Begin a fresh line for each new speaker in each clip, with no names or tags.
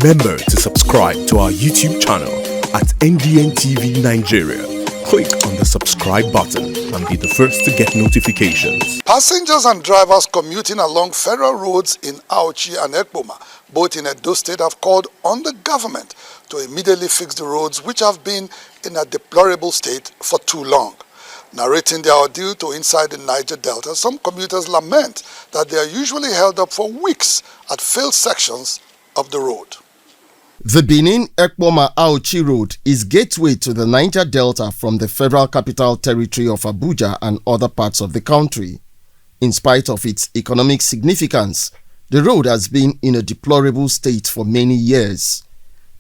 Remember to subscribe to our YouTube channel at NDN TV Nigeria. Click on the subscribe button and be the first to get notifications.
Passengers and drivers commuting along federal roads in Auchi and Ekpoma, both in Edo State, have called on the government to immediately fix the roads which have been in a deplorable state for too long. Narrating their ordeal to Inside the Niger Delta, some commuters lament that they are usually held up for weeks at failed sections of the road.
The Benin-Ekpoma-Auchi road is gateway to the Niger Delta from the Federal Capital Territory of Abuja and other parts of the country. In spite of its economic significance, the road has been in a deplorable state for many years.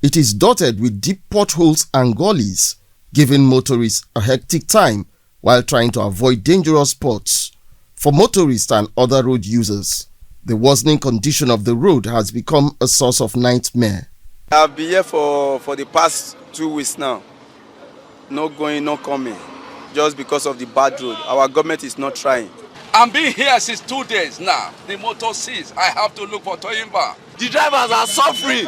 It is dotted with deep potholes and gullies, giving motorists a hectic time while trying to avoid dangerous spots. For motorists and other road users, the worsening condition of the road has become a source of nightmare.
I've been here for the past 2 weeks now. No going, no coming. Just because of the bad road. Our government is not trying.
I'm being here since 2 days now. The motor sees. I have to look for Toyimba.
The drivers are suffering.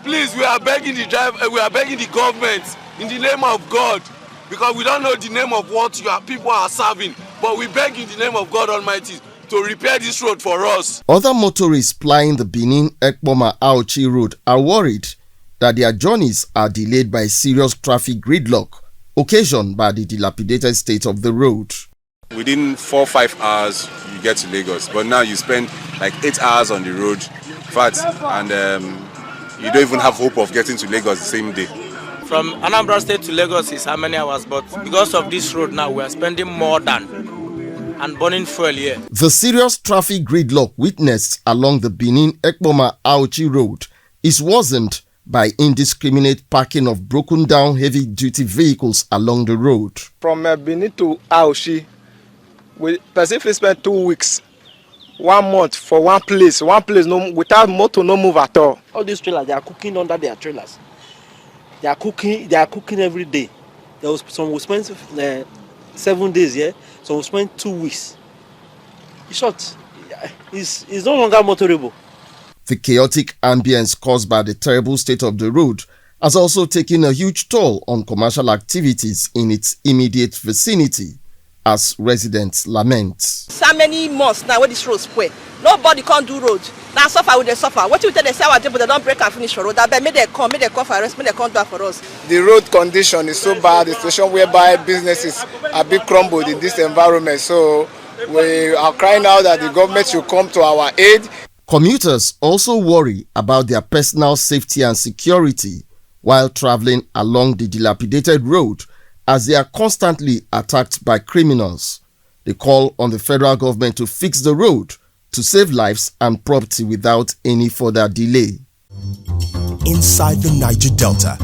Please, we are begging the government in the name of God, because we don't know the name of what people are serving. But we beg in the name of God Almighty to repair this road for us.
Other motorists plying the Benin-Ekpoma-Auchi road are worried that their journeys are delayed by serious traffic gridlock occasioned by the dilapidated state of the road.
Within 4 or 5 hours, you get to Lagos, but now you spend like 8 hours on the road, and you don't even have hope of getting to Lagos the same day.
From Anambra State to Lagos is how many hours, but because of this road now, we are spending more than and burning fuel here. The
serious traffic gridlock witnessed along the Benin-Ekpoma-Auchi road is worsened by indiscriminate parking of broken down heavy-duty vehicles along the road.
From Benin to Auchi, we specifically spent 2 weeks, 1 month for one place no, without motor, no move at all.
All these trailers, they are cooking under their trailers. They are cooking every day. There was some will spend 7 days here, so we spend 2 weeks. In short, it's no longer motorable.
The chaotic ambience caused by the terrible state of the road has also taken a huge toll on commercial activities in its immediate vicinity, as residents lament.
So many months now when this road spoil, nobody can do road. Now suffer with the suffer. What you tell them say our people they don't break and finish for road. That make they come for us, make they come do for us.
The road condition is so bad, the situation whereby businesses are being crumbled in this environment. So we are crying out that the government should come to our aid.
Commuters also worry about their personal safety and security while traveling along the dilapidated road, as they are constantly attacked by criminals. They call on the federal government to fix the road to save lives and property without any further delay.
Inside the Niger Delta,